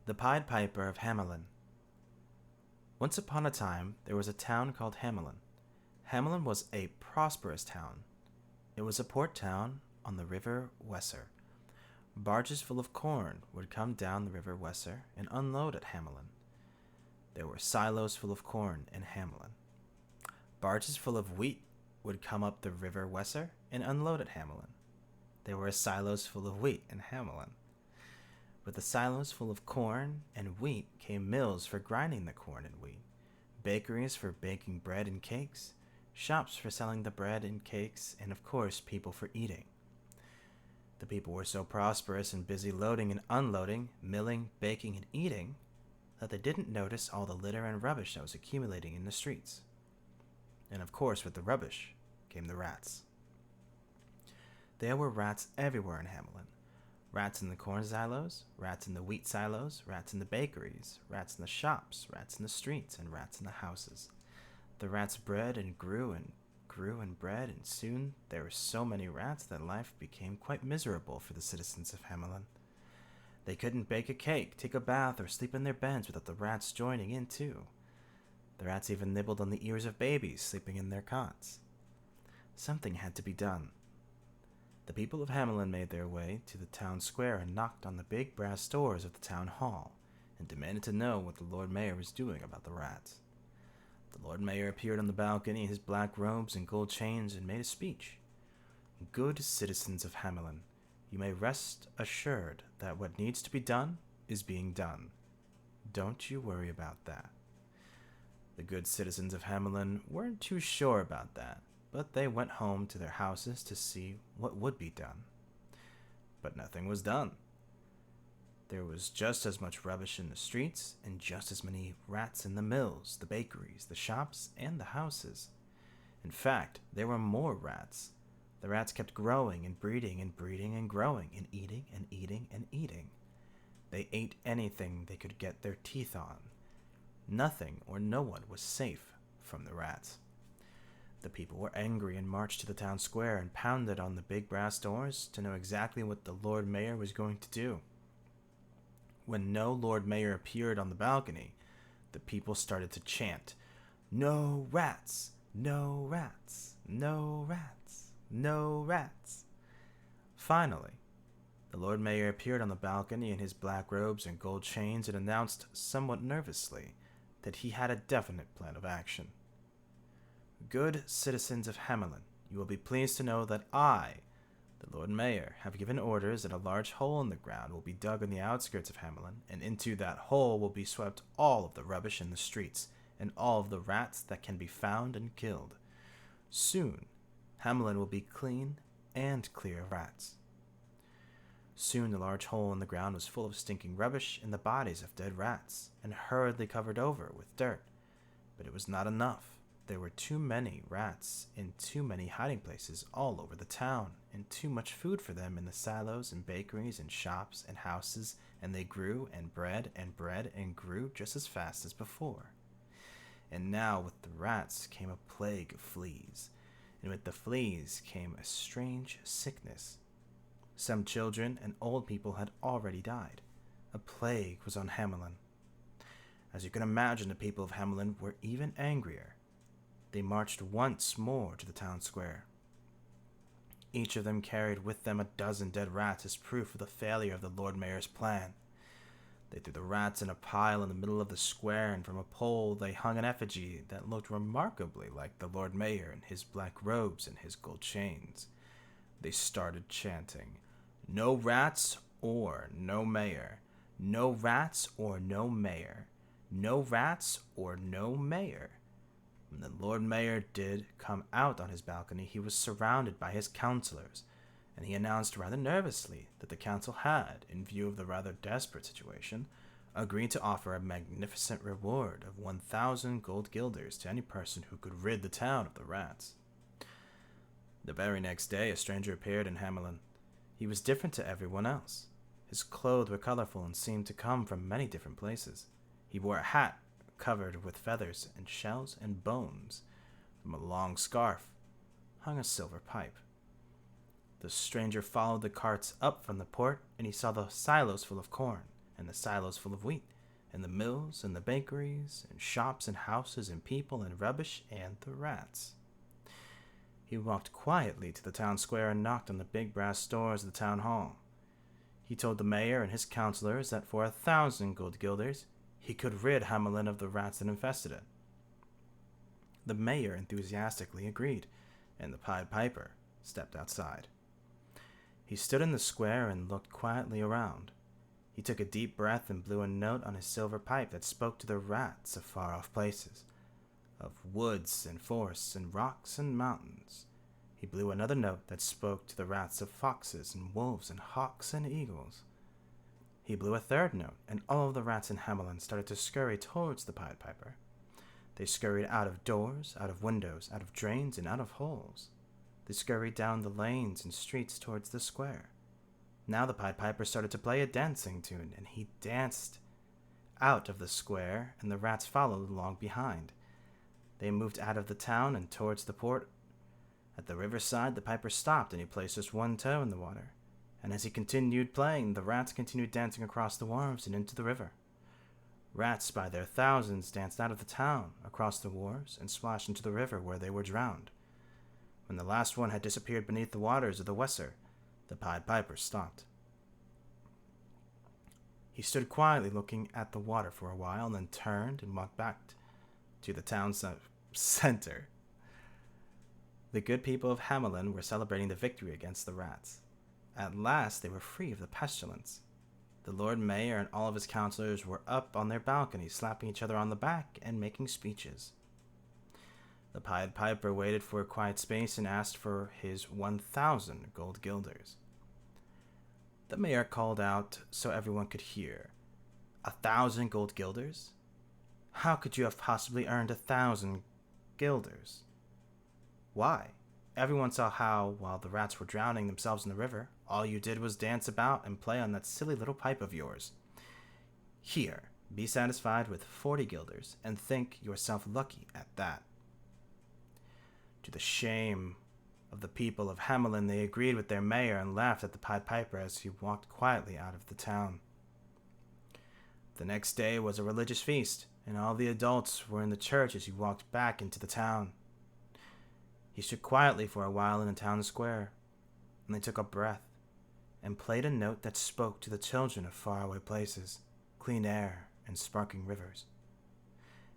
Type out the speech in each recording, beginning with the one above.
The Pied Piper of Hamelin. Once upon a time, there was a town called Hamelin. Hamelin was a prosperous town. It was a port town on the river Weser. Barges full of corn would come down the river Weser and unload at Hamelin. There were silos full of corn in Hamelin. Barges full of wheat would come up the river Weser and unload at Hamelin. There were silos full of wheat in Hamelin. With the silos full of corn and wheat came mills for grinding the corn and wheat, bakeries for baking bread and cakes, shops for selling the bread and cakes, and of course, people for eating. The people were so prosperous and busy loading and unloading, milling, baking, and eating that they didn't notice all the litter and rubbish that was accumulating in the streets. And of course, with the rubbish came the rats. There were rats everywhere in Hamelin. Rats in the corn silos, rats in the wheat silos, rats in the bakeries, rats in the shops, rats in the streets, and rats in the houses. The rats bred and grew and bred, and soon there were so many rats that life became quite miserable for the citizens of Hamelin. They couldn't bake a cake, take a bath, or sleep in their beds without the rats joining in too. The rats even nibbled on the ears of babies sleeping in their cots. Something had to be done. The people of Hamelin made their way to the town square and knocked on the big brass doors of the town hall and demanded to know what the Lord Mayor was doing about the rats. The Lord Mayor appeared on the balcony in his black robes and gold chains and made a speech. Good citizens of Hamelin, you may rest assured that what needs to be done is being done. Don't you worry about that. The good citizens of Hamelin weren't too sure about that, but they went home to their houses to see what would be done. But nothing was done. There was just as much rubbish in the streets and just as many rats in the mills, the bakeries, the shops, and the houses. In fact, there were more rats. The rats kept growing and breeding and breeding and growing and eating and eating and eating. They ate anything they could get their teeth on. Nothing or no one was safe from the rats. The people were angry and marched to the town square and pounded on the big brass doors to know exactly what the Lord Mayor was going to do. When no Lord Mayor appeared on the balcony, the people started to chant, "No rats! No rats! No rats! No rats!" Finally, the Lord Mayor appeared on the balcony in his black robes and gold chains and announced somewhat nervously that he had a definite plan of action. Good citizens of Hamelin, you will be pleased to know that I, the Lord Mayor, have given orders that a large hole in the ground will be dug in the outskirts of Hamelin, and into that hole will be swept all of the rubbish in the streets, and all of the rats that can be found and killed. Soon, Hamelin will be clean and clear of rats. Soon the large hole in the ground was full of stinking rubbish and the bodies of dead rats, and hurriedly covered over with dirt. But it was not enough. There were too many rats in too many hiding places all over the town, and too much food for them in the silos and bakeries and shops and houses, and they grew and bred and grew just as fast as before. And now with the rats came a plague of fleas, and with the fleas came a strange sickness. Some children and old people had already died. A plague was on Hamelin. As you can imagine, the people of Hamelin were even angrier. They marched once more to the town square. Each of them carried with them a dozen dead rats as proof of the failure of the Lord Mayor's plan. They threw the rats in a pile in the middle of the square, and from a pole they hung an effigy that looked remarkably like the Lord Mayor in his black robes and his gold chains. They started chanting, "No rats or no mayor. No rats or no mayor. No rats or no mayor." When the Lord Mayor did come out on his balcony, he was surrounded by his counselors, and he announced rather nervously that the council had, in view of the rather desperate situation, agreed to offer a magnificent reward of 1,000 gold guilders to any person who could rid the town of the rats. The very next day, a stranger appeared in Hamelin. He was different to everyone else. His clothes were colorful and seemed to come from many different places. He wore a hat covered with feathers and shells and bones. From a long scarf hung a silver pipe. The stranger followed the carts up from the port, and he saw the silos full of corn, and the silos full of wheat, and the mills, and the bakeries, and shops, and houses, and people, and rubbish, and the rats. He walked quietly to the town square and knocked on the big brass doors of the town hall. He told the mayor and his councilors that for 1,000 gold guilders, he could rid Hamelin of the rats that infested it. The mayor enthusiastically agreed, and the Pied Piper stepped outside. He stood in the square and looked quietly around. He took a deep breath and blew a note on his silver pipe that spoke to the rats of far-off places, of woods and forests and rocks and mountains. He blew another note that spoke to the rats of foxes and wolves and hawks and eagles. He blew a third note, and all of the rats in Hamelin started to scurry towards the Pied Piper. They scurried out of doors, out of windows, out of drains, and out of holes. They scurried down the lanes and streets towards the square. Now the Pied Piper started to play a dancing tune, and he danced out of the square, and the rats followed along behind. They moved out of the town and towards the port. At the riverside, the piper stopped, and he placed just one toe in the water. And as he continued playing, the rats continued dancing across the wharves and into the river. Rats by their thousands danced out of the town, across the wharves, and splashed into the river where they were drowned. When the last one had disappeared beneath the waters of the Weser, the Pied Piper stopped. He stood quietly looking at the water for a while, and then turned and walked back to the town center. The good people of Hamelin were celebrating the victory against the rats. At last they were free of the pestilence. The Lord Mayor and all of his councilors were up on their balconies, slapping each other on the back and making speeches. The Pied Piper waited for a quiet space and asked for his 1,000 gold guilders. The mayor called out so everyone could hear, 1,000 gold guilders? How could you have possibly earned 1,000 guilders? Why? Everyone saw how, while the rats were drowning themselves in the river, all you did was dance about and play on that silly little pipe of yours. Here, be satisfied with 40 guilders, and think yourself lucky at that. To the shame of the people of Hamelin, they agreed with their mayor and laughed at the Pied Piper as he walked quietly out of the town. The next day was a religious feast, and all the adults were in the church as he walked back into the town. He stood quietly for a while in the town square, and they took a breath, and played a note that spoke to the children of faraway places, clean air, and sparkling rivers.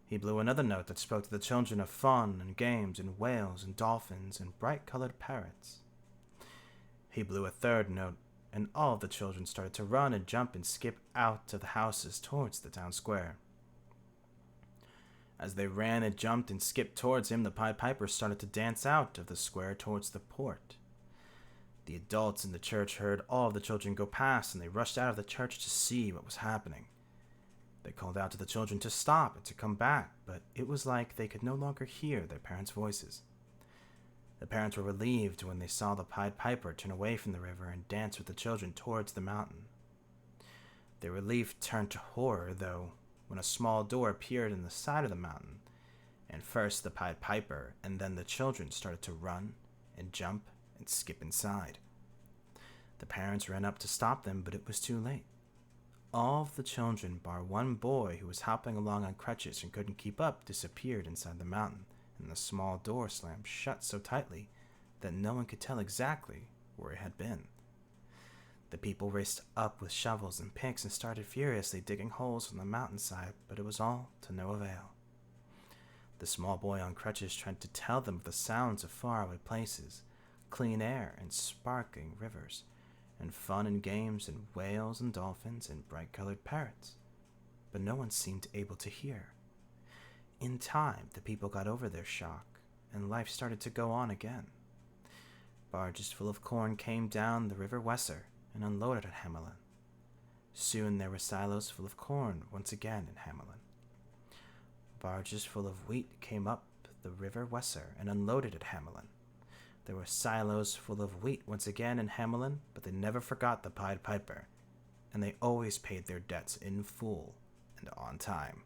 He blew another note that spoke to the children of fun and games and whales and dolphins and bright-colored parrots. He blew a third note, and all the children started to run and jump and skip out of the houses towards the town square. As they ran and jumped and skipped towards him, the Pied Piper started to dance out of the square towards the port. The adults in the church heard all of the children go past, and they rushed out of the church to see what was happening. They called out to the children to stop and to come back, but it was like they could no longer hear their parents' voices. The parents were relieved when they saw the Pied Piper turn away from the river and dance with the children towards the mountain. Their relief turned to horror, though, when a small door appeared in the side of the mountain, and first the Pied Piper and then the children started to run and jump and skip inside. The parents ran up to stop them, but it was too late. All of the children, bar one boy who was hopping along on crutches and couldn't keep up, disappeared inside the mountain, and the small door slammed shut so tightly that no one could tell exactly where it had been. The people raced up with shovels and picks and started furiously digging holes on the mountainside, but it was all to no avail. The small boy on crutches tried to tell them of the sounds of faraway places, clean air and sparkling rivers, and fun and games and whales and dolphins and bright-colored parrots, but no one seemed able to hear. In time, the people got over their shock, and life started to go on again. Barges full of corn came down the river Weser and unloaded at Hamelin. Soon there were silos full of corn once again in Hamelin. Barges full of wheat came up the river Weser and unloaded at Hamelin. There were silos full of wheat once again in Hamelin, but they never forgot the Pied Piper, and they always paid their debts in full and on time.